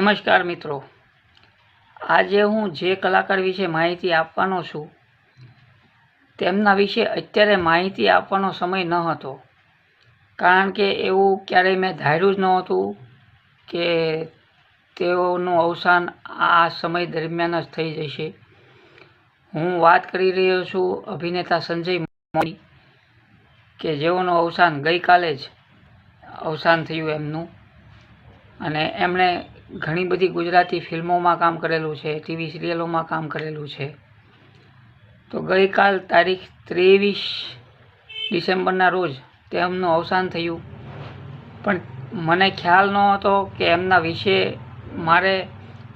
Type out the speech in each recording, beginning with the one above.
નમસ્કાર મિત્રો, આજે હું જે કલાકાર વિશે માહિતી આપવાનો છું તેમના વિશે અત્યારે માહિતી આપવાનો સમય ન હતો, કારણ કે એવું ક્યારેય મેં ધાર્યું જ નહોતું કે તેઓનું અવસાન આ સમય દરમિયાન જ થઈ જશે। હું વાત કરી રહ્યો છું અભિનેતા સંજય મોરી, કે જેઓનું અવસાન ગઈકાલે જ અવસાન થયું એમનું। અને એમણે ઘણી બધી ગુજરાતી ફિલ્મોમાં કામ કરેલું છે, ટીવી સિરિયલોમાં કામ કરેલું છે। તો ગઈકાલ તારીખ 23 ડિસેમ્બરના રોજ તેમનું અવસાન થયું, પણ મને ખ્યાલ ન હતો કે એમના વિશે મારે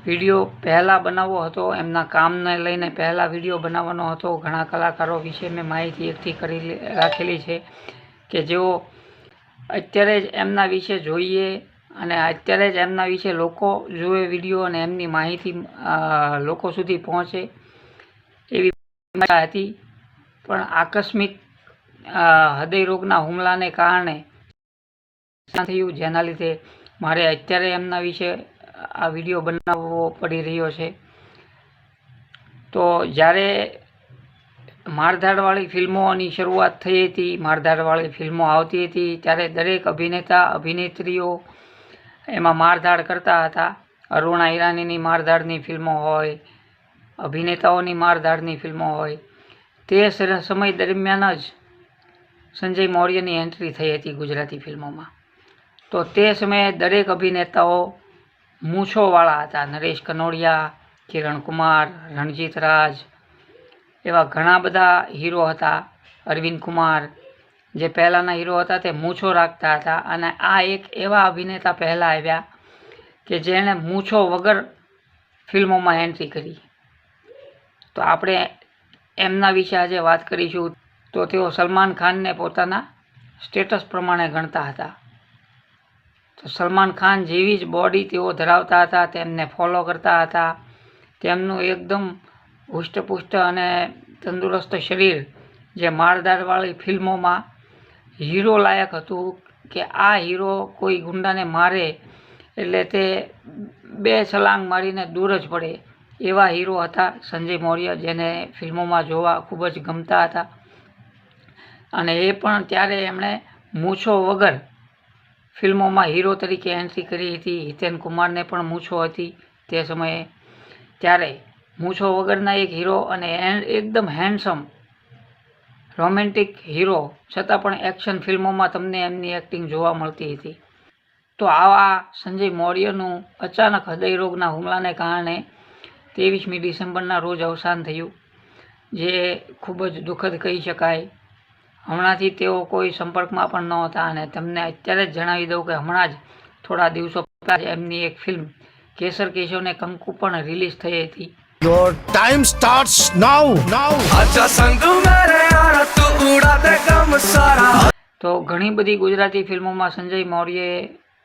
વિડીયો પહેલાં બનાવવો હતો, એમના કામને લઈને પહેલાં વિડીયો બનાવવાનો હતો। ઘણા કલાકારો વિશે મેં માહિતી એકઠી કરી રાખેલી છે કે જેઓ અત્યારે જ એમના વિશે જોઈએ અને અત્યારે જ એમના વિશે લોકો જોવે વિડીયો અને એમની માહિતી લોકો સુધી પહોંચે એવી હતી, પણ આકસ્મિક હૃદય રોગના હુમલાને કારણે થયું, જેના લીધે મારે અત્યારે એમના વિશે આ વિડીયો બનાવવો પડી રહ્યો છે। તો જ્યારે મારધાડવાળી ફિલ્મોની શરૂઆત થઈ હતી, મારધાડવાળી ફિલ્મો આવતી હતી, ત્યારે દરેક અભિનેતા અભિનેત્રીઓ એમાં મારધાડ કરતા હતા। અરુણા ઈરાનીની મારધાડની ફિલ્મો હોય, અભિનેતાઓની મારધાડની ફિલ્મો હોય, તે સમય દરમિયાન જ સંજય મૌર્યની એન્ટ્રી થઈ હતી ગુજરાતી ફિલ્મોમાં। તો તે સમયે દરેક અભિનેતાઓ મૂછોવાળા હતા। નરેશ કનોડિયા, કિરણ કુમાર, રણજીત રાજ, એવા ઘણા બધા હીરો હતા। અરવિંદ કુમાર, જે પહેલાંના હીરો હતા તે મૂછો રાખતા હતા, અને આ એક એવા અભિનેતા પહેલાં આવ્યા કે જેણે મૂછો વગર ફિલ્મોમાં એન્ટ્રી કરી। તો આપણે એમના વિશે આજે વાત કરીશું। તો તેઓ સલમાન ખાનને પોતાના સ્ટેટસ પ્રમાણે ગણતા હતા। તો સલમાન ખાન જેવી જ બોડી તેઓ ધરાવતા હતા, તેમને ફોલો કરતા હતા। તેમનું એકદમ હુષ્ટપુષ્ટ અને તંદુરસ્ત શરીર જે મારધાડવાળી ફિલ્મોમાં હીરો લાયક હતું, કે આ હીરો કોઈ ગુંડાને મારે એટલે તે 2 છલાંગ મારીને દૂર જ પડે, એવા હીરો હતા સંજય મૌર્ય, જેને ફિલ્મોમાં જોવા ખૂબ જ ગમતા હતા। અને એ પણ ત્યારે એમણે મૂછો વગર ફિલ્મોમાં હીરો તરીકે એન્ટ્રી કરી હતી। હિતેન કુમારને પણ મૂછો હતી તે સમયે, ત્યારે મૂછો વગરના એક હીરો અને એકદમ હેન્ડસમ રોમેન્ટિક હીરો, છતાં પણ એક્શન ફિલ્મોમાં તમને એમની એક્ટિંગ જોવા મળતી હતી। તો આવા સંજય મૌર્યનું અચાનક હૃદય રોગના હુમલાને કારણે 23મી ડિસેમ્બરના રોજ અવસાન થયું, જે ખૂબ જ દુઃખદ કહી શકાય। હમણાંથી તેઓ કોઈ સંપર્કમાં પણ નહોતા, અને તમને અત્યારે જ જણાવી દઉં કે હમણાં જ થોડા દિવસો પહેલાં એમની એક ફિલ્મ કેસર કેશવને કંકુ પણ રિલીઝ થઈ હતી। Your time starts now. તો ઘણી બધી ગુજરાતી ફિલ્મોમાં સંજય મૌર્યએ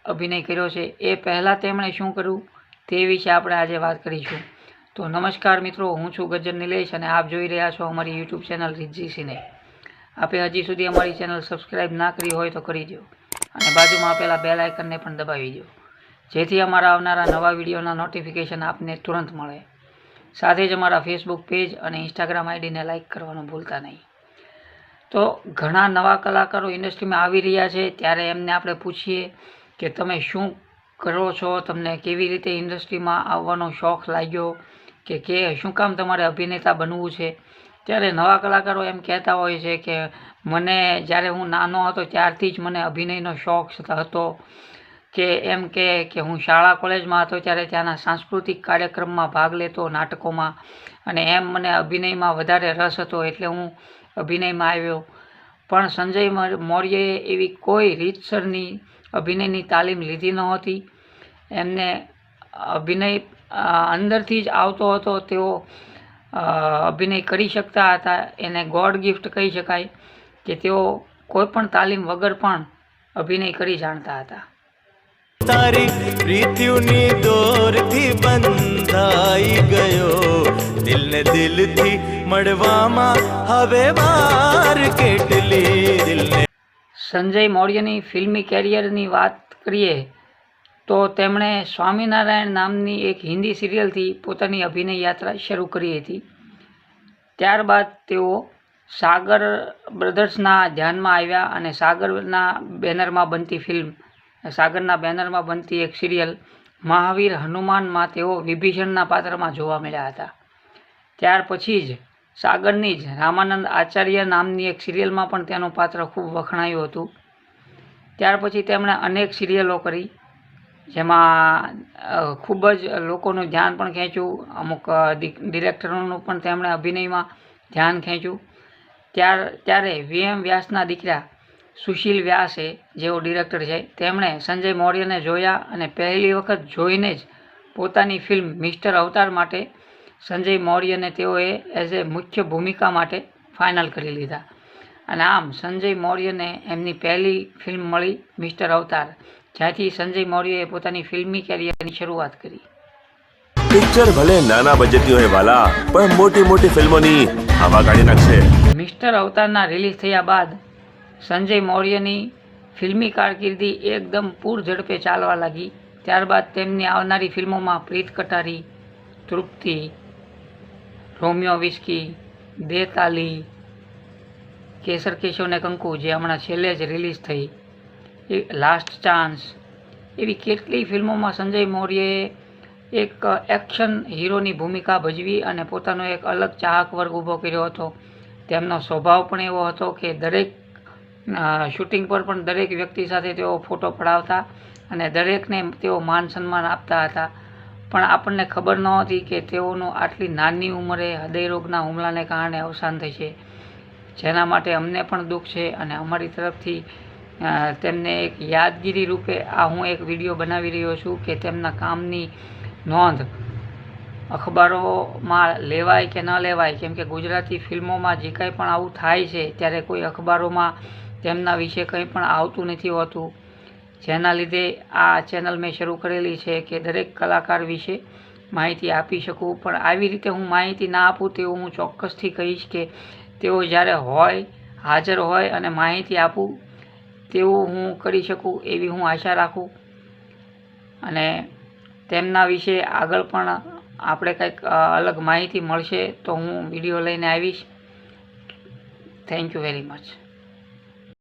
અભિનય કર્યો છે। એ પહેલાં તેમણે શું કર્યું તે વિશે આપણે આજે વાત કરીશું। તો નમસ્કાર મિત્રો, હું છું ગજ્જર નિલેશ અને આપ જોઈ રહ્યા છો અમારી યુટ્યુબ ચેનલ રિદ્ધિ સિને। આપે હજી સુધી અમારી ચેનલ સબસ્ક્રાઈબ ના કરી હોય તો કરી દો, અને બાજુમાં આપેલા બેલ આઇકનને પણ દબાવી દો, જેથી અમારા આવનારા નવા વિડીયોના નોટિફિકેશન આપને તુરંત મળે। સાથે જ અમારા ફેસબુક પેજ અને ઇન્સ્ટાગ્રામ આઈડીને લાઇક કરવાનું ભૂલતા નહીં। તો ઘણા નવા કલાકારો ઇન્ડસ્ટ્રીમાં આવી રહ્યા છે, ત્યારે એમને આપણે પૂછીએ કે તમે શું કરો છો, તમને કેવી રીતે ઇન્ડસ્ટ્રીમાં આવવાનો શોખ લાગ્યો, કે શું કામ તમારે અભિનેતા બનવું છે। ત્યારે નવા કલાકારો એમ કહેતા હોય છે કે મને જ્યારે હું નાનો હતો ત્યારથી જ મને અભિનયનો શોખ હતો, કે એમ કે હું શાળા કોલેજમાં હતો ત્યારે ત્યાંના સાંસ્કૃતિક કાર્યક્રમમાં ભાગ લેતો, નાટકોમાં, અને એમ મને અભિનયમાં વધારે રસ હતો એટલે હું અભિનયમાં આવ્યો। પણ સંજય મૌર્યએ એવી કોઈ રીતસરની અભિનયની તાલીમ લીધી નહોતી। એમને અભિનય અંદરથી જ આવતો હતો, તેઓ અભિનય કરી શકતા હતા। એને ગોડ ગિફ્ટ કહી શકાય કે તેઓ કોઈ પણ તાલીમ વગર પણ અભિનય કરી જાણતા હતા। તારી પ્રીતિની દોરથી બંધાઈ ગયો, દિલને દિલથી મળવામાં હવે વાર કેટલી દિલને। સંજય મૌર્યની ફિલ્મી કેરિયરની વાત કરીએ તો તેમણે સ્વામિનારાયણ નામની એક હિન્દી સિરિયલથી પોતાની અભિનય યાત્રા શરૂ કરી હતી. ત્યારબાદ તેઓ સાગર બ્રધર્સના ધ્યાનમાં આવ્યા અને સાગરના બેનરમાં બનતી એક સિરિયલ મહાવીર હનુમાનમાં તેઓ વિભીષણના પાત્રમાં જોવા મળ્યા હતા. ત્યાર પછી જ સાગરની જ રામાનંદ આચાર્ય નામની એક સિરિયલમાં પણ તેનું પાત્ર ખૂબ વખણાયું હતું. ત્યાર પછી તેમણે અનેક સિરિયલો કરી, જેમાં ખૂબ જ લોકોનું ધ્યાન પણ ખેંચ્યું. અમુક ડિરેક્ટરોનું પણ તેમણે અભિનયમાં ધ્યાન ખેંચ્યું. ત્યારે VM વ્યાસના દીકરા સુશીલ વ્યાસે, જેઓ ડિરેક્ટર છે, તેમણે સંજય મૌર્યને જોયા અને પહેલી વખત જોઈને જ પોતાની ફિલ્મ મિસ્ટર અવતાર માટે સંજય મૌર્યને તેઓએ એઝ એ મુખ્ય ભૂમિકા માટે ફાઇનલ કરી લીધા. અને આમ સંજય મૌર્યને એમની પહેલી ફિલ્મ મળી મિસ્ટર અવતાર, જ્યાંથી સંજય મૌર્યએ પોતાની ફિલ્મી કેરિયરની શરૂઆત કરી. પિક્ચર ભલે નાના બજેટની હોય વાલા, પણ મોટી મોટી ફિલ્મોની હવા કાઢી નાખશે. મિસ્ટર અવતારના રિલીઝ થયા બાદ સંજય મૌર્યની ફિલ્મી કારકિર્દી એકદમ પૂર ઝડપે ચાલવા લાગી. ત્યારબાદ તેમની આવનારી ફિલ્મોમાં પ્રીત કટારી, તૃપ્તિ, રોમિયો વિસ્કી, દે તાલી, કેસર કેશવ ને કંકુ, જે હમણાં છેલ્લે જ રિલીઝ થઈ, લાસ્ટ ચાન્સ, એવી કેટલી ફિલ્મોમાં સંજય મૌર્યએ એક એક્શન હીરોની ભૂમિકા ભજવી અને પોતાનો એક અલગ ચાહક વર્ગ ઊભો કર્યો હતો. તેમનો સ્વભાવ પણ એવો હતો કે દરેક શૂટિંગ પર પણ દરેક વ્યક્તિ સાથે તેઓ ફોટો પડાવતા અને દરેકને તેઓ માન સન્માન આપતા હતા. પણ આપણને ખબર નહોતી કે તેઓનું આટલી નાની ઉંમરે હૃદયરોગના હુમલાને કારણે અવસાન થશે, જેના માટે અમને પણ દુઃખ છે. અને અમારી તરફથી તેમને એક યાદગીરી રૂપે આ હું એક વિડીયો બનાવી રહ્યો છું કે તેમના કામની નોંધ અખબારોમાં લેવાય કે ન લેવાય, કેમ કે ગુજરાતી ફિલ્મોમાં જે કંઈ પણ આવું થાય છે ત્યારે કોઈ અખબારોમાં તેમના વિશે કંઈ પણ આવતું નથી હોતું. જેના લીધે આ ચેનલ મેં શરૂ કરેલી છે કે દરેક કલાકાર વિશે માહિતી આપી શકું. પણ આવી રીતે હું માહિતી ના આપું તેવું હું ચોક્કસથી કહીશ કે તેઓ જ્યારે હાજર હોય અને માહિતી આપું તેવું હું કરી શકું એવી હું આશા રાખું. અને તેમના વિશે આગળ પણ આપણે કંઈક અલગ માહિતી મળશે તો હું વિડીયો લઈને આવીશ. Thank you very much.